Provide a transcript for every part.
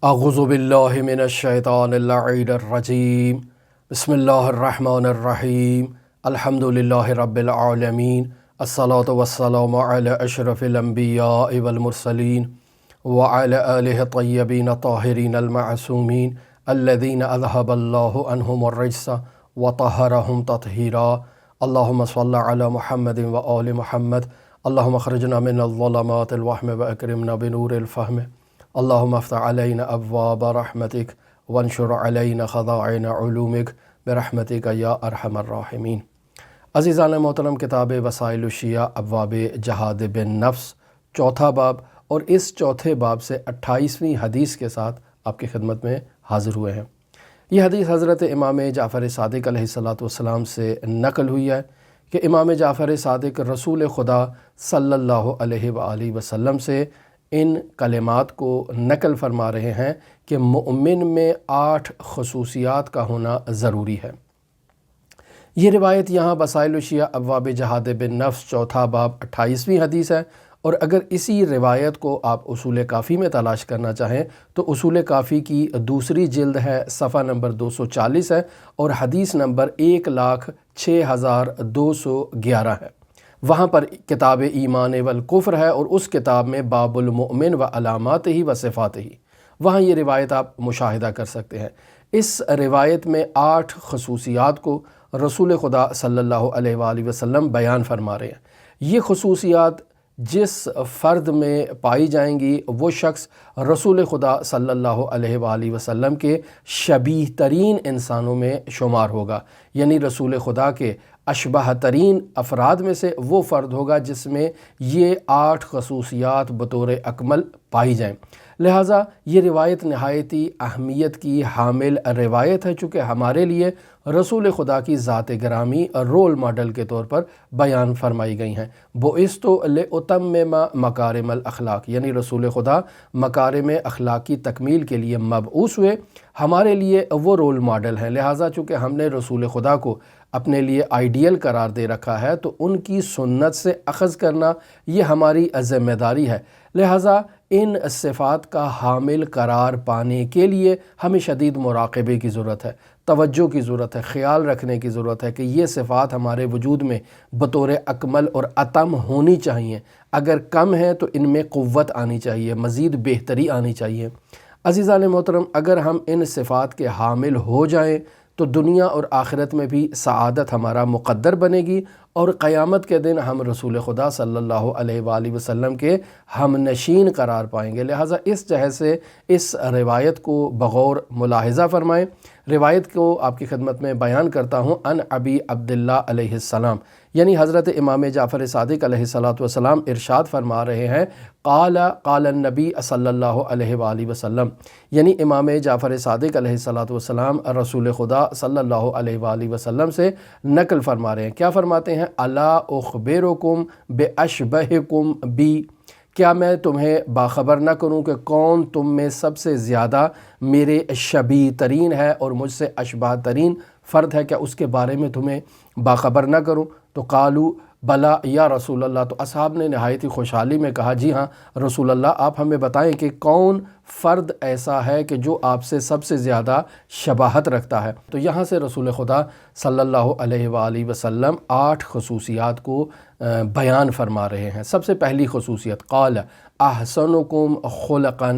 اعوذ باللہ من الشیطان اللعین الرجیم بسم اللہ الرحمن الرحیم الحمد للہ رب العالمین الصلاة والسلام علی اشرف الانبیاء والمرسلین وعلی آلہ طیبین طاہرین المعصومین الذین اذہب اللہ عنہم الرجس وطہرہم تطہیرا اللہم صلی علی محمد وآل محمد اللہم اخرجنا من الظلمات الوہم واکرمنا بنور الفہم اللہم افتح علینا ابواب رحمتک وانشر علینا خزائن علومک برحمتک یا ارحم الراحمین۔ عزیزان محترم، کتاب وسائل الشیعہ ابواب جہاد بن نفس چوتھا باب، اور اس چوتھے باب سے 28ویں حدیث کے ساتھ آپ کی خدمت میں حاضر ہوئے ہیں۔ یہ حدیث حضرت امام جعفر صادق علیہ السلام سے نقل ہوئی ہے کہ امام جعفر صادق رسول خدا صلی اللہ علیہ وآلہ وسلم سے ان کلمات کو نقل فرما رہے ہیں کہ مومن میں 8 خصوصیات کا ہونا ضروری ہے۔ یہ روایت یہاں وسائل الشیعہ ابواب جہاد بن نفس چوتھا باب 28ویں حدیث ہے، اور اگر اسی روایت کو آپ اصول کافی میں تلاش کرنا چاہیں تو اصول کافی کی دوسری جلد ہے، صفحہ نمبر 240 ہے، اور حدیث نمبر 1,06,211 ہے۔ وہاں پر کتاب ایمان والکفر ہے، اور اس کتاب میں باب المؤمن و علامات ہی و صفات ہی، وہاں یہ روایت آپ مشاہدہ کر سکتے ہیں۔ اس روایت میں 8 خصوصیات کو رسول خدا صلی اللہ علیہ وآلہ وسلم بیان فرما رہے ہیں۔ یہ خصوصیات جس فرد میں پائی جائیں گی وہ شخص رسول خدا صلی اللہ علیہ وآلہ وسلم کے شبیہ ترین انسانوں میں شمار ہوگا، یعنی رسول خدا کے اشبہ ترین افراد میں سے وہ فرد ہوگا جس میں یہ 8 خصوصیات بطور اکمل پائی جائیں۔ لہٰذا یہ روایت نہایتی اہمیت کی حامل روایت ہے، چونکہ ہمارے لیے رسول خدا کی ذات گرامی رول ماڈل کے طور پر بیان فرمائی گئی ہیں۔ بعثت لأتمم مکارم الاخلاق، یعنی رسول خدا مکارم اخلاق کی تکمیل کے لیے مبعوث ہوئے، ہمارے لیے وہ رول ماڈل ہیں۔ لہٰذا چونکہ ہم نے رسول خدا کو اپنے لیے آئیڈیل قرار دے رکھا ہے تو ان کی سنت سے اخذ کرنا یہ ہماری ذمہ داری ہے۔ لہٰذا ان صفات کا حامل قرار پانے کے لیے ہمیں شدید مراقبے کی ضرورت ہے، توجہ کی ضرورت ہے، خیال رکھنے کی ضرورت ہے کہ یہ صفات ہمارے وجود میں بطور اکمل اور اتم ہونی چاہیے۔ اگر کم ہیں تو ان میں قوت آنی چاہیے، مزید بہتری آنی چاہیے۔ عزیزان محترم، اگر ہم ان صفات کے حامل ہو جائیں تو دنیا اور آخرت میں بھی سعادت ہمارا مقدر بنے گی، اور قیامت کے دن ہم رسول خدا صلی اللہ علیہ وآلہ وسلم کے ہم نشین قرار پائیں گے۔ لہٰذا اس جہت سے اس روایت کو بغور ملاحظہ فرمائیں۔ روایت کو آپ کی خدمت میں بیان کرتا ہوں۔ ان ابی عبداللہ علیہ السلام، یعنی حضرت امام جعفر صادق علیہ السلام ارشاد فرما رہے ہیں، قال النبی صلی اللہ علیہ وآلہ وسلم، یعنی امام جعفر صادق علیہ السلام رسول خدا صلی اللہ علیہ وآلہ وسلم سے نقل فرما رہے ہیں۔ کیا فرماتے ہیں؟ الا اخبرکم باشبہکم بی، کیا میں تمہیں باخبر نہ کروں کہ کون تم میں سب سے زیادہ میرے شبیہ ترین ہے اور مجھ سے اشباہ ترین فرد ہے؟ کیا اس کے بارے میں تمہیں باخبر نہ کروں؟ تو قالو بلا یا رسول اللہ، تو اصحاب نے نہایت ہی خوشحالی میں کہا جی ہاں رسول اللہ، آپ ہمیں بتائیں کہ کون فرد ایسا ہے کہ جو آپ سے سب سے زیادہ شباہت رکھتا ہے۔ تو یہاں سے رسول خدا صلی اللہ علیہ وآلہ وسلم 8 خصوصیات کو بیان فرما رہے ہیں۔ سب سے پہلی خصوصیت، قال احسنکم خلقا،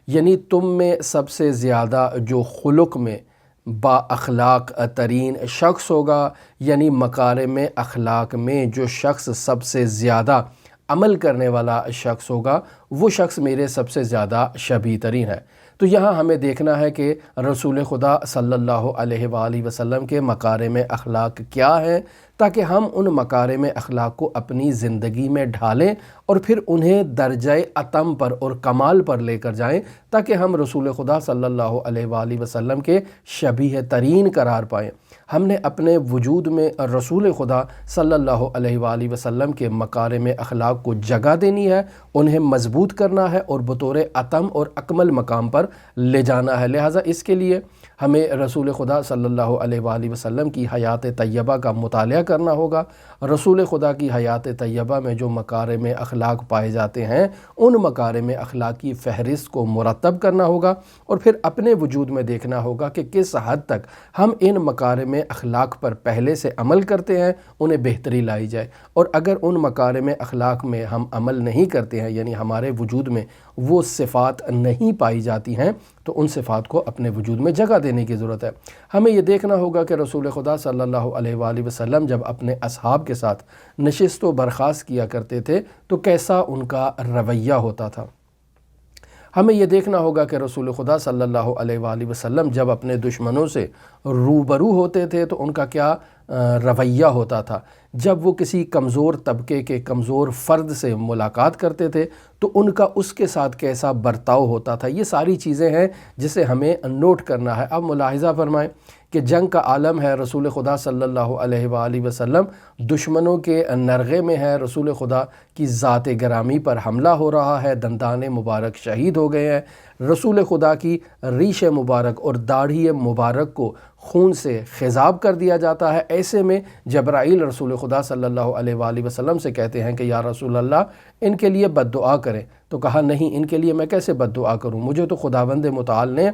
یعنی تم میں سب سے زیادہ جو خلق میں با اخلاق ترین شخص ہوگا، یعنی مکارم اخلاق میں جو شخص سب سے زیادہ عمل کرنے والا شخص ہوگا وہ شخص میرے سب سے زیادہ شبیہ ترین ہے۔ تو یہاں ہمیں دیکھنا ہے کہ رسول خدا صلی اللہ علیہ وآلہ وسلم کے مکارم اخلاق کیا ہیں، تاکہ ہم ان مکارم اخلاق کو اپنی زندگی میں ڈھالیں اور پھر انہیں درجہ اتم پر اور کمال پر لے کر جائیں، تاکہ ہم رسول خدا صلی اللہ علیہ وآلہ وسلم کے شبیہ ترین قرار پائیں۔ ہم نے اپنے وجود میں رسول خدا صلی اللہ علیہ وآلہ وسلم کے مکارم اخلاق کو جگہ دینی ہے، انہیں مضبوط کرنا ہے اور بطور اتم اور اکمل مقام پر لے جانا ہے۔ لہٰذا اس کے لیے ہمیں رسول خدا صلی اللہ علیہ وآلہ وسلم کی حیات طیبہ کا مطالعہ کرنا ہوگا۔ رسول خدا کی حیات طیبہ میں جو مکارم اخلاق پائے جاتے ہیں ان مکارم اخلاق کی فہرست کو مرتب کرنا ہوگا، اور پھر اپنے وجود میں دیکھنا ہوگا کہ کس حد تک ہم ان مکارم اخلاق پر پہلے سے عمل کرتے ہیں، انہیں بہتری لائی جائے، اور اگر ان مکارم اخلاق میں ہم عمل نہیں کرتے ہیں، یعنی ہمارے وجود میں وہ صفات نہیں پائی جاتی ہیں، تو ان صفات کو اپنے وجود میں جگہ دینے کی ضرورت ہے۔ ہمیں یہ دیکھنا ہوگا کہ رسول خدا صلی اللہ علیہ وآلہ وسلم جب اپنے اصحاب کے ساتھ نشست و برخاست کیا کرتے تھے تو کیسا ان کا رویہ ہوتا تھا۔ ہمیں یہ دیکھنا ہوگا کہ رسول خدا صلی اللہ علیہ وآلہ وسلم جب اپنے دشمنوں سے روبرو ہوتے تھے تو ان کا کیا رویہ ہوتا تھا۔ جب وہ کسی کمزور طبقے کے کمزور فرد سے ملاقات کرتے تھے تو ان کا اس کے ساتھ کیسا برتاؤ ہوتا تھا۔ یہ ساری چیزیں ہیں جسے ہمیں نوٹ کرنا ہے۔ اب ملاحظہ فرمائیں کہ جنگ کا عالم ہے، رسول خدا صلی اللہ علیہ وآلہ وسلم دشمنوں کے نرغے میں ہے، رسول خدا کی ذات گرامی پر حملہ ہو رہا ہے، دندان مبارک شہید ہو گئے ہیں، رسول خدا کی ریش مبارک اور داڑھی مبارک کو خون سے خضاب کر دیا جاتا ہے۔ ایسے میں جبرائیل رسول خدا صلی اللہ علیہ وآلہ وسلم سے کہتے ہیں کہ یا رسول اللہ ان کے لیے بد دعا کریں، تو کہا نہیں، ان کے لیے میں کیسے بد دعا کروں، مجھے تو خداوند متعال نے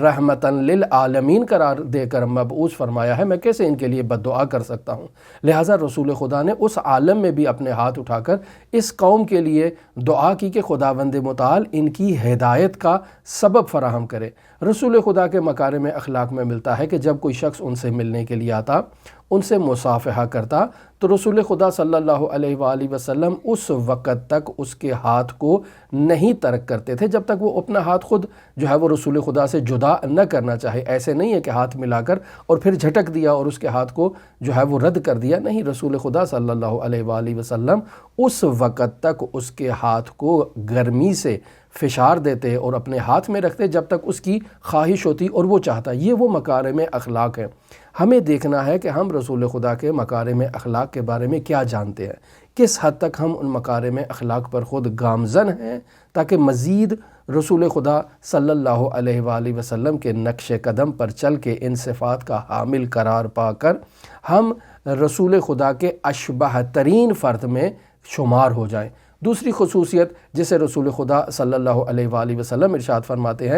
رحمتاً للعالمین قرار دے کر مبعوث فرمایا ہے، میں کیسے ان کے لیے بد دعا کر سکتا ہوں۔ لہٰذا رسول خدا نے اس عالم میں بھی اپنے ہاتھ اٹھا کر اس قوم کے لیے دعا کی کہ خداوند متعال ان کی ہدایت کا سبب فراہم کرے۔ رسول خدا کے مکارم اخلاق میں ملتا ہے کہ جب کوئی شخص ان سے ملنے کے لیے آتا، ان سے مصافحہ کرتا، تو رسول خدا صلی اللہ علیہ وآلہ وسلم اس وقت تک اس کے ہاتھ کو نہیں ترک کرتے تھے جب تک وہ اپنا ہاتھ خود جو ہے وہ رسول خدا سے جدا نہ کرنا چاہے۔ ایسے نہیں ہے کہ ہاتھ ملا کر اور پھر جھٹک دیا اور اس کے ہاتھ کو جو ہے وہ رد کر دیا، نہیں، رسول خدا صلی اللہ علیہ وآلہ وسلم اس وقت تک اس کے ہاتھ کو گرمی سے فشار دیتے اور اپنے ہاتھ میں رکھتے جب تک اس کی خواہش ہوتی اور وہ چاہتا۔ یہ وہ مکارم اخلاق ہیں۔ ہمیں دیکھنا ہے کہ ہم رسول خدا کے مکارم اخلاق کے بارے میں کیا جانتے ہیں، کس حد تک ہم ان مکارم اخلاق پر خود گامزن ہیں، تاکہ مزید رسول خدا صلی اللہ علیہ وآلہ وسلم کے نقش قدم پر چل کے ان صفات کا حامل قرار پا کر ہم رسول خدا کے اشبہ ترین فرد میں شمار ہو جائیں۔ دوسری خصوصیت جسے رسول خدا صلی اللہ علیہ وآلہ وسلم ارشاد فرماتے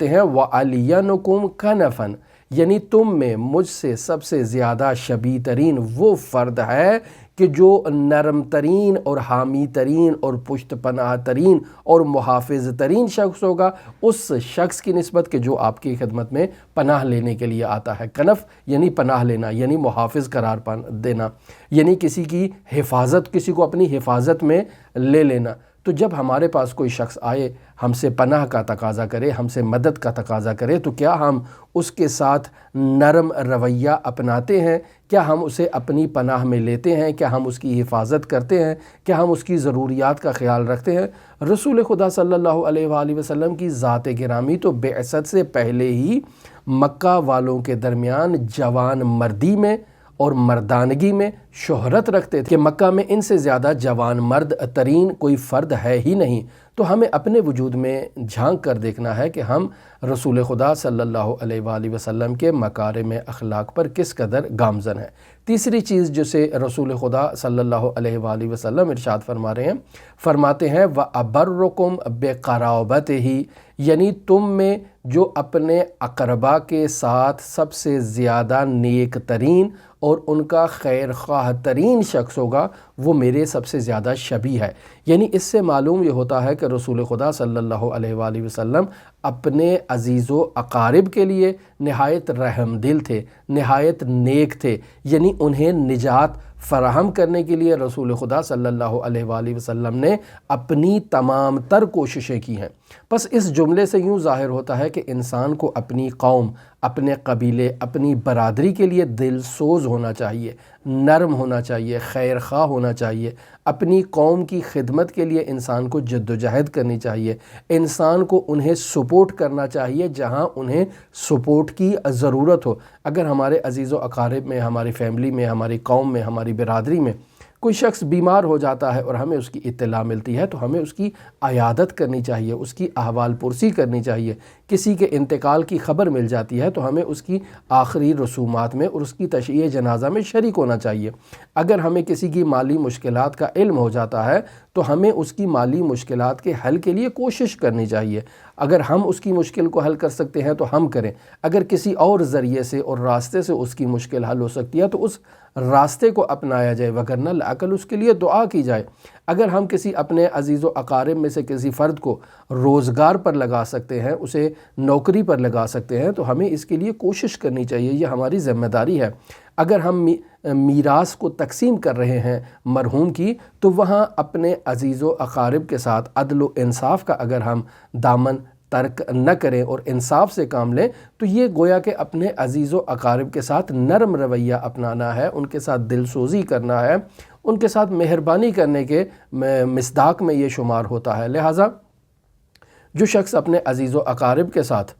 ہیں وَعَلِيَنُكُمْ كَنَفًا، یعنی تم میں مجھ سے سب سے زیادہ شبیہ ترین وہ فرد ہے کہ جو نرم ترین اور حامی ترین اور پشت پناہ ترین اور محافظ ترین شخص ہوگا اس شخص کی نسبت کہ جو آپ کی خدمت میں پناہ لینے کے لیے آتا ہے۔ کنف یعنی پناہ لینا، یعنی محافظ قرار دینا، یعنی کسی کی حفاظت، کسی کو اپنی حفاظت میں لے لینا۔ تو جب ہمارے پاس کوئی شخص آئے، ہم سے پناہ کا تقاضا کرے، ہم سے مدد کا تقاضا کرے، تو کیا ہم اس کے ساتھ نرم رویہ اپناتے ہیں؟ کیا ہم اسے اپنی پناہ میں لیتے ہیں؟ کیا ہم اس کی حفاظت کرتے ہیں؟ کیا ہم اس کی ضروریات کا خیال رکھتے ہیں؟ رسول خدا صلی اللہ علیہ وآلہ وسلم کی ذات گرامی تو بعثت سے پہلے ہی مکہ والوں کے درمیان جوان مردی میں اور مردانگی میں شہرت رکھتے تھے کہ مکہ میں ان سے زیادہ جوان مرد ترین کوئی فرد ہے ہی نہیں۔ تو ہمیں اپنے وجود میں جھانک کر دیکھنا ہے کہ ہم رسول خدا صلی اللہ علیہ وآلہ وسلم کے مکارم اخلاق پر کس قدر گامزن ہیں۔ تیسری چیز جسے رسول خدا صلی اللہ علیہ وآلہ وسلم ارشاد فرماتے ہیں وَأَبَرُّكُمْ بِقَرَابَتِهِ، یعنی تم میں جو اپنے اقربا کے ساتھ سب سے زیادہ نیک ترین اور ان کا خیر خواہ ترین شخص ہوگا وہ میرے سب سے زیادہ شبیہ ہے۔ یعنی اس سے معلوم یہ ہوتا ہے کہ رسول خدا صلی اللہ علیہ وآلہ وسلم اپنے عزیز و اقارب کے لیے نہایت رحم دل تھے، نہایت نیک تھے، یعنی انہیں نجات فراہم کرنے کے لیے رسول خدا صلی اللہ علیہ وآلہ وسلم نے اپنی تمام تر کوششیں کی ہیں۔ بس اس جملے سے یوں ظاہر ہوتا ہے کہ انسان کو اپنی قوم، اپنے قبیلے، اپنی برادری کے لیے دل سوز ہونا چاہیے، نرم ہونا چاہیے، خیر خواہ ہونا چاہیے۔ اپنی قوم کی خدمت کے لیے انسان کو جد و جہد کرنی چاہیے، انسان کو انہیں سپورٹ کرنا چاہیے جہاں انہیں سپورٹ کی ضرورت ہو۔ اگر ہمارے عزیز و اقارب میں، ہماری فیملی میں، ہماری قوم میں، ہماری برادری میں کوئی شخص بیمار ہو جاتا ہے اور ہمیں اس کی اطلاع ملتی ہے تو ہمیں اس کی عیادت کرنی چاہیے، اس کی احوال پرسی کرنی چاہیے۔ کسی کے انتقال کی خبر مل جاتی ہے تو ہمیں اس کی آخری رسومات میں اور اس کی تشییع جنازہ میں شریک ہونا چاہیے۔ اگر ہمیں کسی کی مالی مشکلات کا علم ہو جاتا ہے تو ہمیں اس کی مالی مشکلات کے حل کے لیے کوشش کرنی چاہیے۔ اگر ہم اس کی مشکل کو حل کر سکتے ہیں تو ہم کریں، اگر کسی اور ذریعے سے اور راستے سے اس کی مشکل حل ہو سکتی ہے تو اس راستے کو اپنایا جائے، وگرنہ لاعقل اس کے لیے دعا کی جائے۔ اگر ہم کسی اپنے عزیز و اقارب میں سے کسی فرد کو روزگار پر لگا سکتے ہیں، اسے نوکری پر لگا سکتے ہیں تو ہمیں اس کے لیے کوشش کرنی چاہیے، یہ ہماری ذمہ داری ہے۔ اگر ہم میراث کو تقسیم کر رہے ہیں مرحوم کی تو وہاں اپنے عزیز و اقارب کے ساتھ عدل و انصاف کا اگر ہم دامن ترک نہ کریں اور انصاف سے کام لیں تو یہ گویا کہ اپنے عزیز و اقارب کے ساتھ نرم رویہ اپنانا ہے، ان کے ساتھ دل سوزی کرنا ہے، ان کے ساتھ مہربانی کرنے کے مصداق میں یہ شمار ہوتا ہے۔ لہٰذا جو شخص اپنے عزیز و اقارب کے ساتھ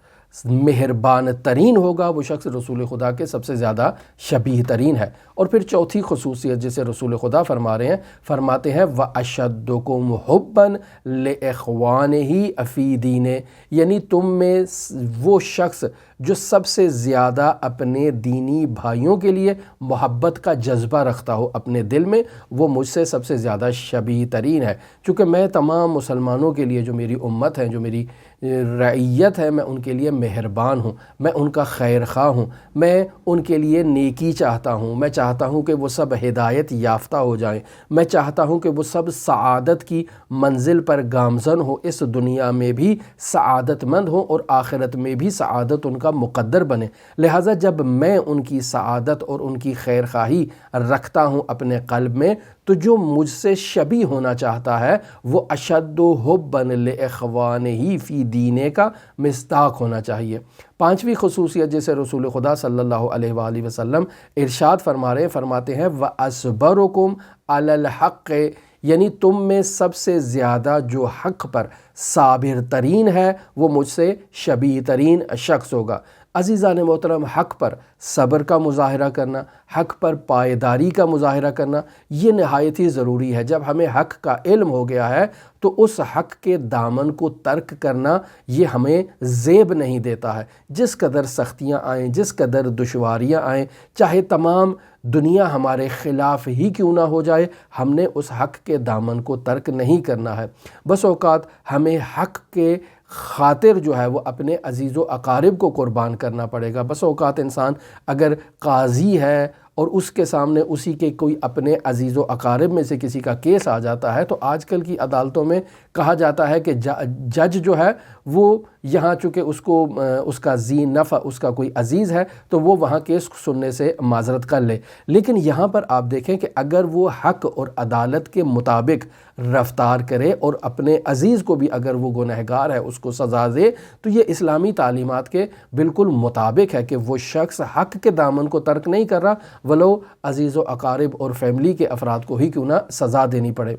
مہربان ترین ہوگا وہ شخص رسول خدا کے سب سے زیادہ شبیہ ترین ہے۔ اور پھر چوتھی خصوصیت جسے رسول خدا فرماتے ہیں وَأَشَدُّكُمْ حُبًّا لِإِخْوَانِهِ فِي دِينِهِ، یعنی تم میں وہ شخص جو سب سے زیادہ اپنے دینی بھائیوں کے لیے محبت کا جذبہ رکھتا ہو اپنے دل میں، وہ مجھ سے سب سے زیادہ شبیہ ترین ہے۔ چونکہ میں تمام مسلمانوں کے لیے، جو میری امت ہے، جو میری رعیت ہے، میں ان کے لیے مہربان ہوں، میں ان کا خیر خواہ ہوں، میں ان کے لیے نیکی چاہتا ہوں، میں چاہتا ہوں کہ وہ سب ہدایت یافتہ ہو جائیں، میں چاہتا ہوں کہ وہ سب سعادت کی منزل پر گامزن ہو، اس دنیا میں بھی سعادت مند ہوں اور آخرت میں بھی سعادت ان کا مقدر بنے۔ لہٰذا جب میں ان کی سعادت اور ان کی خیر خواہی رکھتا ہوں اپنے قلب میں تو جو مجھ سے شبیہ ہونا چاہتا ہے وہ اشد حبًا لإخوانہ فی دینہ کا مصداق ہونا چاہیے۔ پانچویں خصوصیت جسے رسول خدا صلی اللہ علیہ وآلہ وسلم ارشاد فرماتے ہیں وَأَصْبَرُكُمْ عَلَى الْحَقِّ، یعنی تم میں سب سے زیادہ جو حق پر صابر ترین ہے وہ مجھ سے شبیہ ترین شخص ہوگا۔ عزیزان محترم، حق پر صبر کا مظاہرہ کرنا، حق پر پائیداری کا مظاہرہ کرنا یہ نہایت ہی ضروری ہے۔ جب ہمیں حق کا علم ہو گیا ہے تو اس حق کے دامن کو ترک کرنا یہ ہمیں زیب نہیں دیتا ہے۔ جس قدر سختیاں آئیں، جس قدر دشواریاں آئیں، چاہے تمام دنیا ہمارے خلاف ہی کیوں نہ ہو جائے، ہم نے اس حق کے دامن کو ترک نہیں کرنا ہے۔ بس اوقات ہمیں حق کے خاطر جو ہے وہ اپنے عزیز و اقارب کو قربان کرنا پڑے گا۔ بس اوقات انسان اگر قاضی ہے اور اس کے سامنے اسی کے کوئی اپنے عزیز و اقارب میں سے کسی کا کیس آ جاتا ہے تو آج کل کی عدالتوں میں کہا جاتا ہے کہ جج جو ہے وہ یہاں چونکہ اس کا ذی نفع اس کا کوئی عزیز ہے تو وہ وہاں کیس سننے سے معذرت کر لے، لیکن یہاں پر آپ دیکھیں کہ اگر وہ حق اور عدالت کے مطابق رفتار کرے اور اپنے عزیز کو بھی اگر وہ گنہگار ہے اس کو سزا دے تو یہ اسلامی تعلیمات کے بالکل مطابق ہے کہ وہ شخص حق کے دامن کو ترک نہیں کر رہا ولو عزیز و اقارب اور فیملی کے افراد کو ہی کیوں نہ سزا دینی پڑے۔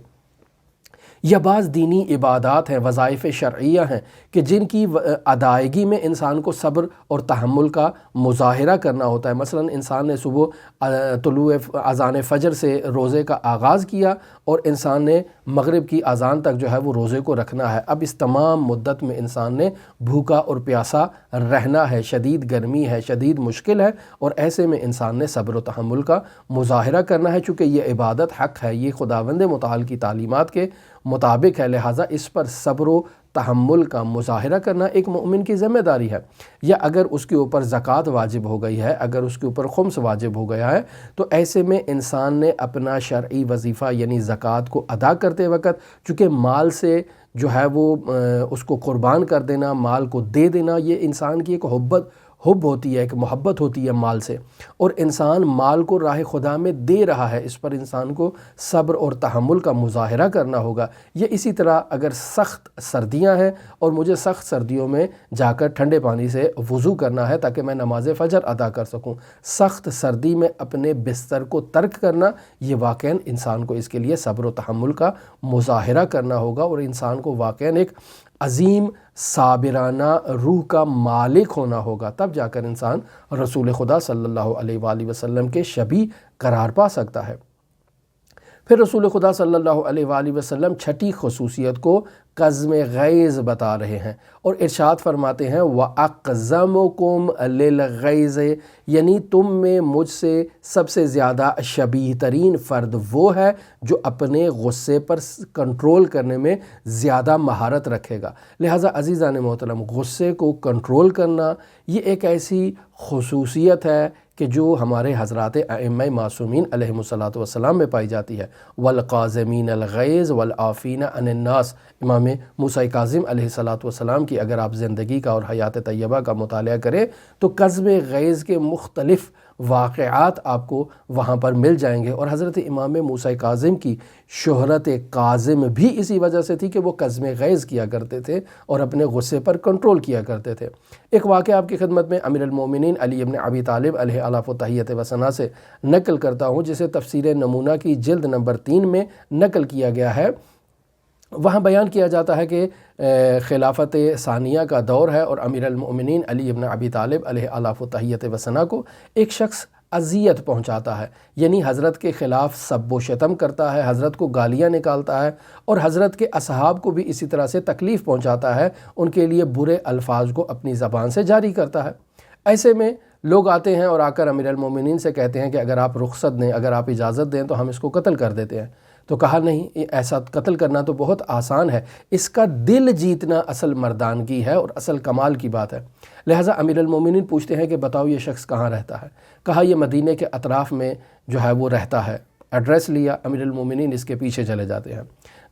یا بعض دینی عبادات ہیں، وظائف شرعیہ ہیں کہ جن کی ادائیگی میں انسان کو صبر اور تحمل کا مظاہرہ کرنا ہوتا ہے۔ مثلا انسان نے صبح طلوع اذان فجر سے روزے کا آغاز کیا اور انسان نے مغرب کی اذان تک جو ہے وہ روزے کو رکھنا ہے۔ اب اس تمام مدت میں انسان نے بھوکا اور پیاسا رہنا ہے، شدید گرمی ہے، شدید مشکل ہے، اور ایسے میں انسان نے صبر و تحمل کا مظاہرہ کرنا ہے۔ چونکہ یہ عبادت حق ہے، یہ خداوند متعال کی تعلیمات کے مطابق ہے، لہٰذا اس پر صبر و تحمل کا مظاہرہ کرنا ایک مومن کی ذمہ داری ہے۔ یا اگر اس کے اوپر زکوٰۃ واجب ہو گئی ہے، اگر اس کے اوپر خمس واجب ہو گیا ہے تو ایسے میں انسان نے اپنا شرعی وظیفہ یعنی زکوٰۃ کو ادا کرتے وقت چونکہ مال سے جو ہے وہ اس کو قربان کر دینا، مال کو دے دینا، یہ انسان کی ایک حب ہوتی ہے، ایک محبت ہوتی ہے مال سے، اور انسان مال کو راہ خدا میں دے رہا ہے، اس پر انسان کو صبر اور تحمل کا مظاہرہ کرنا ہوگا۔ یہ اسی طرح اگر سخت سردیاں ہیں اور مجھے سخت سردیوں میں جا کر ٹھنڈے پانی سے وضو کرنا ہے تاکہ میں نماز فجر ادا کر سکوں، سخت سردی میں اپنے بستر کو ترک کرنا یہ واقعاً انسان کو اس کے لیے صبر و تحمل کا مظاہرہ کرنا ہوگا، اور انسان کو واقعاً ایک عظیم صابرانہ روح کا مالک ہونا ہوگا، تب جا کر انسان رسول خدا صلی اللہ علیہ وآلہ وسلم کے شبیہ قرار پا سکتا ہے۔ پھر رسول خدا صلی اللہ علیہ وآلہ وسلم چھٹی خصوصیت کو قزم غیظ بتا رہے ہیں اور ارشاد فرماتے ہیں وَأَقْزَمُكُمْ لِلْغَیظِ، یعنی تم میں مجھ سے سب سے زیادہ شبیہ ترین فرد وہ ہے جو اپنے غصے پر کنٹرول کرنے میں زیادہ مہارت رکھے گا۔ لہٰذا عزیزان محترم، غصے کو کنٹرول کرنا یہ ایک ایسی خصوصیت ہے کہ جو ہمارے حضرات ائمہ معصومین علیہم الصلاۃ والسلام میں پائی جاتی ہے۔ والقاظمین الغیظ والعافین عن الناس، امام موسیٰ کاظم علیہ الصلاۃ والسلام کی اگر آپ زندگی کا اور حیات طیبہ کا مطالعہ کریں تو قزم غیظ کے مختلف واقعات آپ کو وہاں پر مل جائیں گے، اور حضرت امام موسیٰ کاظم کی شہرت کاظم بھی اسی وجہ سے تھی کہ وہ قزم غیظ کیا کرتے تھے اور اپنے غصے پر کنٹرول کیا کرتے تھے۔ ایک واقعہ آپ کی خدمت میں امیر المومنین علی ابن ابی طالب علیہ الاف و تحیت و ثنا سے نقل کرتا ہوں، جسے تفسیر نمونہ کی جلد نمبر 3 میں نقل کیا گیا ہے۔ وہاں بیان کیا جاتا ہے کہ خلافت ثانیہ کا دور ہے اور امیر المؤمنین علی ابن ابی طالب علیہ الاف و تحیت و ثنا کو ایک شخص اذیت پہنچاتا ہے، یعنی حضرت کے خلاف سب و شتم کرتا ہے، حضرت کو گالیاں نکالتا ہے اور حضرت کے اصحاب کو بھی اسی طرح سے تکلیف پہنچاتا ہے، ان کے لیے برے الفاظ کو اپنی زبان سے جاری کرتا ہے۔ ایسے میں لوگ آتے ہیں اور آ کر امیر المومنین سے کہتے ہیں کہ اگر آپ رخصت دیں، اگر آپ اجازت دیں تو ہم اس کو قتل کر دیتے ہیں۔ تو کہا نہیں، ایسا قتل کرنا تو بہت آسان ہے، اس کا دل جیتنا اصل مردانگی ہے اور اصل کمال کی بات ہے۔ لہٰذا امیر المومنین پوچھتے ہیں کہ بتاؤ یہ شخص کہاں رہتا ہے؟ کہا یہ مدینہ کے اطراف میں جو ہے وہ رہتا ہے۔ ایڈریس لیا، امیر المومنین اس کے پیچھے چلے جاتے ہیں،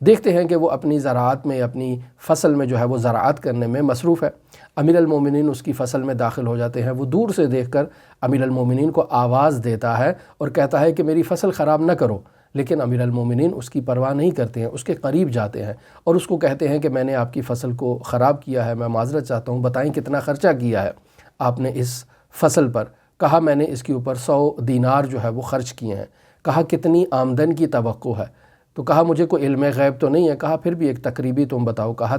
دیکھتے ہیں کہ وہ اپنی زراعت میں، اپنی فصل میں جو ہے وہ زراعت کرنے میں مصروف ہے۔ امیر المومنین اس کی فصل میں داخل ہو جاتے ہیں، وہ دور سے دیکھ کر امیر المومنین کو آواز دیتا ہے اور کہتا ہے کہ میری فصل خراب نہ کرو، لیکن امیر المومنین اس کی پرواہ نہیں کرتے ہیں، اس کے قریب جاتے ہیں اور اس کو کہتے ہیں کہ میں نے آپ کی فصل کو خراب کیا ہے، میں معذرت چاہتا ہوں، بتائیں کتنا خرچہ کیا ہے آپ نے اس فصل پر؟ کہا میں نے اس کے اوپر 100 دینار جو ہے وہ خرچ کیے ہیں۔ کہا کتنی آمدن کی توقع ہے؟ تو کہا مجھے کوئی علم غیب تو نہیں ہے۔ کہا پھر بھی ایک تقریبی تم بتاؤ۔ کہا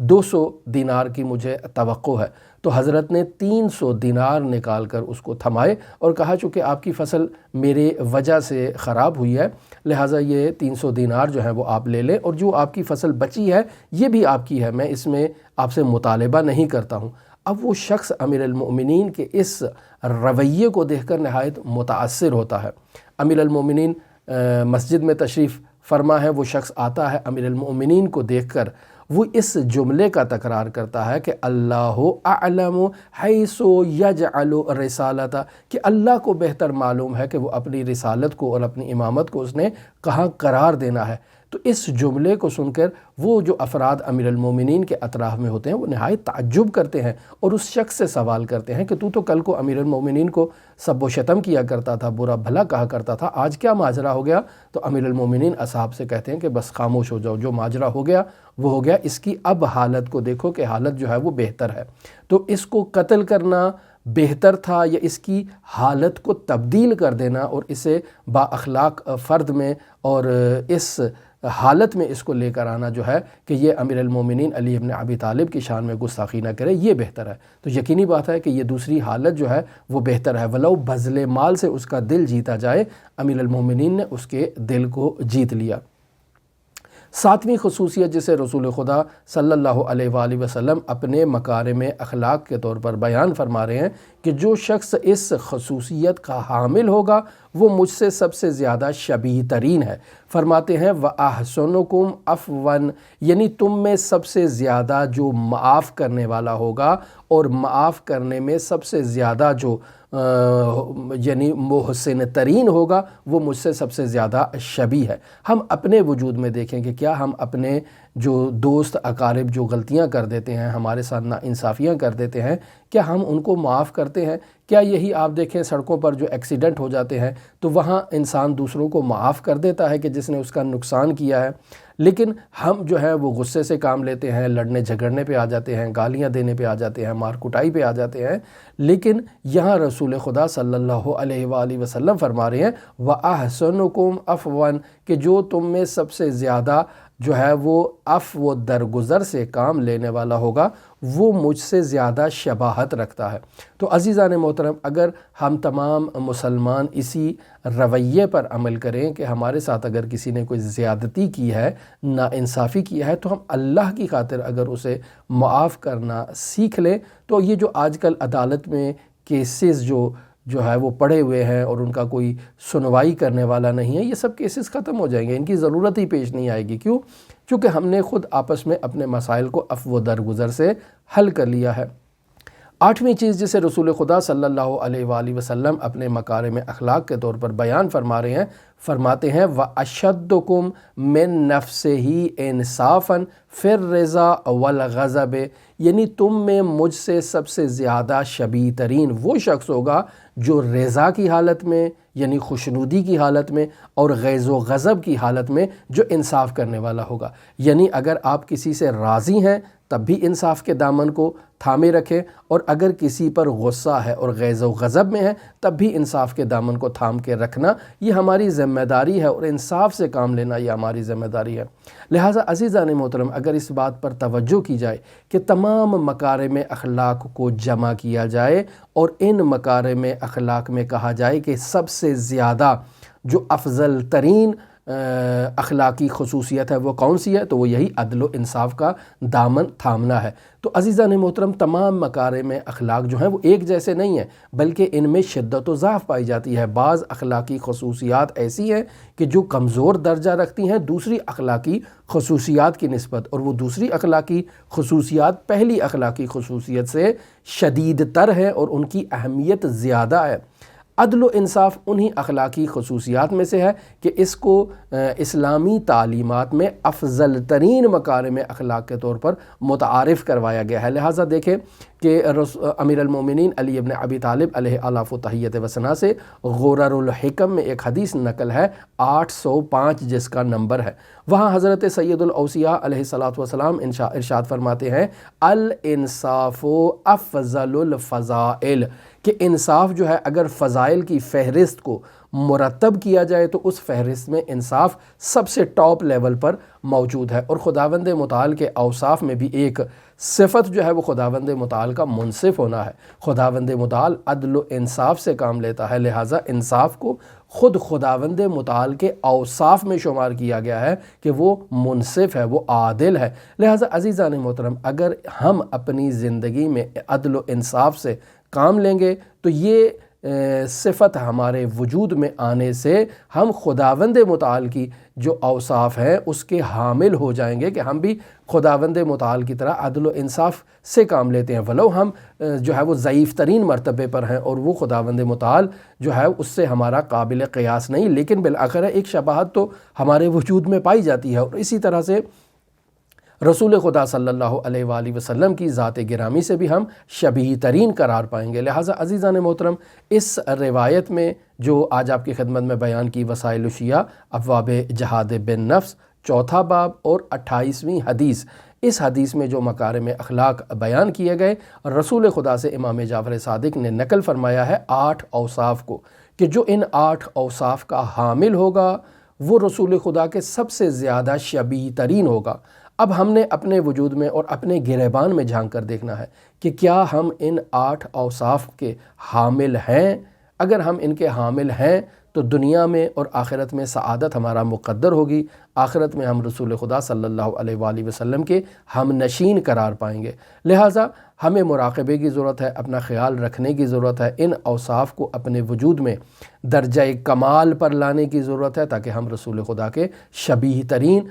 200 دینار کی مجھے توقع ہے۔ تو حضرت نے 300 دینار نکال کر اس کو تھمائے اور کہا چونکہ آپ کی فصل میرے وجہ سے خراب ہوئی ہے، لہٰذا یہ 300 دینار جو ہیں وہ آپ لے لیں، اور جو آپ کی فصل بچی ہے یہ بھی آپ کی ہے، میں اس میں آپ سے مطالبہ نہیں کرتا ہوں۔ اب وہ شخص امیر المؤمنین کے اس رویے کو دیکھ کر نہایت متاثر ہوتا ہے۔ امیر المؤمنین مسجد میں تشریف فرما ہے، وہ شخص آتا ہے، امیر المؤمنین کو دیکھ کر وہ اس جملے کا تکرار کرتا ہے کہ اللہ اعلم حیث یجعل رسالتہ، کہ اللہ کو بہتر معلوم ہے کہ وہ اپنی رسالت کو اور اپنی امامت کو اس نے کہاں قرار دینا ہے۔ تو اس جملے کو سن کر وہ جو افراد امیر المومنین کے اطراف میں ہوتے ہیں وہ نہایت تعجب کرتے ہیں اور اس شخص سے سوال کرتے ہیں کہ تو کل کو امیر المومنین کو سب و شتم کیا کرتا تھا، برا بھلا کہا کرتا تھا، آج کیا ماجرا ہو گیا؟ تو امیر المومنین اصحاب سے کہتے ہیں کہ بس خاموش ہو جاؤ، جو ماجرا ہو گیا وہ ہو گیا، اس کی اب حالت کو دیکھو کہ حالت جو ہے وہ بہتر ہے۔ تو اس کو قتل کرنا بہتر تھا یا اس کی حالت کو تبدیل کر دینا اور اسے با اخلاق فرد میں اور اس حالت میں اس کو لے کر آنا جو ہے کہ یہ امیر المومنین علی ابن ابی طالب کی شان میں گستاخی نہ کرے، یہ بہتر ہے۔ تو یقینی بات ہے کہ یہ دوسری حالت جو ہے وہ بہتر ہے، ولو بذل مال سے اس کا دل جیتا جائے۔ امیر المومنین نے اس کے دل کو جیت لیا۔ 7ویں خصوصیت جسے رسول خدا صلی اللہ علیہ وآلہ وسلم اپنے مکارم اخلاق کے طور پر بیان فرما رہے ہیں کہ جو شخص اس خصوصیت کا حامل ہوگا وہ مجھ سے سب سے زیادہ شبیہ ترین ہے۔ فرماتے ہیں وَأَحْسَنُكُمْ عَفْوًا، یعنی تم میں سب سے زیادہ جو معاف کرنے والا ہوگا اور معاف کرنے میں سب سے زیادہ جو یعنی محسن ترین ہوگا وہ مجھ سے سب سے زیادہ شبیہ ہے۔ ہم اپنے وجود میں دیکھیں کہ کیا ہم اپنے جو دوست اقارب جو غلطیاں کر دیتے ہیں، ہمارے ساتھ ناانصافیاں کر دیتے ہیں، کیا ہم ان کو معاف کرتے ہیں؟ کیا یہی آپ دیکھیں سڑکوں پر جو ایکسیڈنٹ ہو جاتے ہیں تو وہاں انسان دوسروں کو معاف کر دیتا ہے کہ جس نے اس کا نقصان کیا ہے، لیکن ہم جو ہے وہ غصے سے کام لیتے ہیں، لڑنے جھگڑنے پہ آ جاتے ہیں، گالیاں دینے پہ آ جاتے ہیں، مار کٹائی پہ آ جاتے ہیں۔ لیکن یہاں رسول خدا صلی اللہ علیہ وآلہ وسلم فرما رہے ہیں وَأَحْسَنُكُمْ عَفْوًا، کہ جو تم میں سب سے زیادہ جو ہے وہ عفو و درگزر سے کام لینے والا ہوگا وہ مجھ سے زیادہ شباہت رکھتا ہے۔ تو عزیزان محترم، اگر ہم تمام مسلمان اسی رویے پر عمل کریں کہ ہمارے ساتھ اگر کسی نے کوئی زیادتی کی ہے، ناانصافی کی ہے، تو ہم اللہ کی خاطر اگر اسے معاف کرنا سیکھ لیں، تو یہ جو آج کل عدالت میں کیسز جو ہے وہ پڑے ہوئے ہیں اور ان کا کوئی سنوائی کرنے والا نہیں ہے، یہ سب کیسز ختم ہو جائیں گے، ان کی ضرورت ہی پیش نہیں آئے گی۔ کیوں؟ چونکہ ہم نے خود آپس میں اپنے مسائل کو عفو و درگزر سے حل کر لیا ہے۔ 8ویں چیز جسے رسول خدا صلی اللہ علیہ وآلہ وسلم اپنے مکارم اخلاق کے طور پر بیان فرما رہے ہیں، فرماتے ہیں وَأَشَدُّكُم مِّن نَفْسِهِ إِنصَافًا فِي الرِّضَا وَالْغَضَبِ، یعنی تم میں مجھ سے سب سے زیادہ شبیہ ترین وہ شخص ہوگا جو رضا کی حالت میں یعنی خوشنودی کی حالت میں اور غیظ و غضب کی حالت میں جو انصاف کرنے والا ہوگا۔ یعنی اگر آپ کسی سے راضی ہیں تب بھی انصاف کے دامن کو تھامے رکھیں، اور اگر کسی پر غصہ ہے اور غیظ و غضب میں ہے تب بھی انصاف کے دامن کو تھام کے رکھنا یہ ہماری ذمہ داری ہے، اور انصاف سے کام لینا یہ ہماری ذمہ داری ہے۔ لہٰذا عزیزان محترم، اگر اس بات پر توجہ کی جائے کہ تمام مکارم اخلاق کو جمع کیا جائے اور ان مکارم اخلاق میں کہا جائے کہ سب سے زیادہ جو افضل ترین اخلاقی خصوصیت ہے وہ کون سی ہے، تو وہ یہی عدل و انصاف کا دامن تھامنا ہے۔ تو عزیزان محترم، تمام مکارم اخلاق جو ہیں وہ ایک جیسے نہیں ہیں، بلکہ ان میں شدت و ضعف پائی جاتی ہے۔ بعض اخلاقی خصوصیات ایسی ہیں کہ جو کمزور درجہ رکھتی ہیں دوسری اخلاقی خصوصیات کی نسبت، اور وہ دوسری اخلاقی خصوصیات پہلی اخلاقی خصوصیت سے شدید تر ہے اور ان کی اہمیت زیادہ ہے۔ عدل و انصاف انہی اخلاقی خصوصیات میں سے ہے کہ اس کو اسلامی تعلیمات میں افضل ترین مکارم اخلاق کے طور پر متعارف کروایا گیا ہے۔ لہٰذا دیکھیں کہ امیر المومنین علی ابن ابی طالب علیہ آلاف و تحیت و ثنا سے غرر الحکم میں ایک حدیث نقل ہے 805 جس کا نمبر ہے۔ وہاں حضرت سید الاوصیاء علیہ السلام ارشاد فرماتے ہیں الانصاف افضل الفضائل، کہ انصاف جو ہے اگر فضائل کی فہرست کو مرتب کیا جائے تو اس فہرست میں انصاف سب سے ٹاپ لیول پر موجود ہے۔ اور خداوند متعال کے اوصاف میں بھی ایک صفت جو ہے وہ خداوند متعال کا منصف ہونا ہے۔ خداوند متعال عدل و انصاف سے کام لیتا ہے، لہٰذا انصاف کو خود خداوند متعال کے اوصاف میں شمار کیا گیا ہے کہ وہ منصف ہے، وہ عادل ہے۔ لہٰذا عزیزان محترم، اگر ہم اپنی زندگی میں عدل و انصاف سے کام لیں گے تو یہ صفت ہمارے وجود میں آنے سے ہم خداوند متعال کی جو اوصاف ہیں اس کے حامل ہو جائیں گے کہ ہم بھی خداوند متعال کی طرح عدل و انصاف سے کام لیتے ہیں، ولو ہم جو ہے وہ ضعیف ترین مرتبے پر ہیں اور وہ خداوند متعال جو ہے اس سے ہمارا قابل قیاس نہیں، لیکن بالآخر ایک شباہت تو ہمارے وجود میں پائی جاتی ہے۔ اور اسی طرح سے رسول خدا صلی اللہ علیہ وآلہ وسلم کی ذات گرامی سے بھی ہم شبیہ ترین قرار پائیں گے۔ لہٰذا عزیزان محترم، اس روایت میں جو آج آپ کی خدمت میں بیان کی وسائل الشیعہ ابواب جہاد بن نفس 4 باب اور 28ویں حدیث، اس حدیث میں جو مکارم اخلاق بیان کیے گئے، رسول خدا سے امام جعفر صادق نے نقل فرمایا ہے 8 اوصاف کو، کہ جو ان 8 اوصاف کا حامل ہوگا وہ رسول خدا کے سب سے زیادہ شبیہ ترین ہوگا۔ اب ہم نے اپنے وجود میں اور اپنے گریبان میں جھانک کر دیکھنا ہے کہ کیا ہم ان 8 اوصاف کے حامل ہیں۔ اگر ہم ان کے حامل ہیں تو دنیا میں اور آخرت میں سعادت ہمارا مقدر ہوگی، آخرت میں ہم رسول خدا صلی اللہ علیہ وآلہ وسلم کے ہم نشین قرار پائیں گے۔ لہٰذا ہمیں مراقبے کی ضرورت ہے، اپنا خیال رکھنے کی ضرورت ہے، ان اوصاف کو اپنے وجود میں درجہ کمال پر لانے کی ضرورت ہے تاکہ ہم رسول خدا کے شبیہ ترین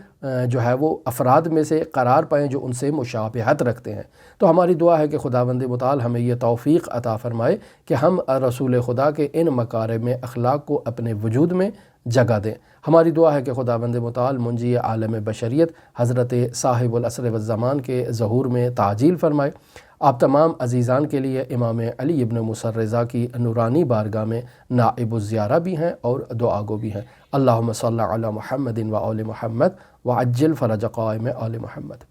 جو ہے وہ افراد میں سے قرار پائیں جو ان سے مشابہت رکھتے ہیں۔ تو ہماری دعا ہے کہ خداوند متعال ہمیں یہ توفیق عطا فرمائے کہ ہم رسول خدا کے ان مکارم اخلاق کو اپنے وجود میں جگہ دیں۔ ہماری دعا ہے کہ خداوند متعال منجی عالم بشریت حضرت صاحب العصر والزمان کے ظہور میں تعجیل فرمائے۔ آپ تمام عزیزان کے لیے امام علی ابن موسیٰ الرضا کی نورانی بارگاہ میں نائب الزیارہ بھی ہیں اور دعا گو بھی ہیں۔ اللہم صلی علی محمد و آل محمد وعجل فرج قائم آل محمد۔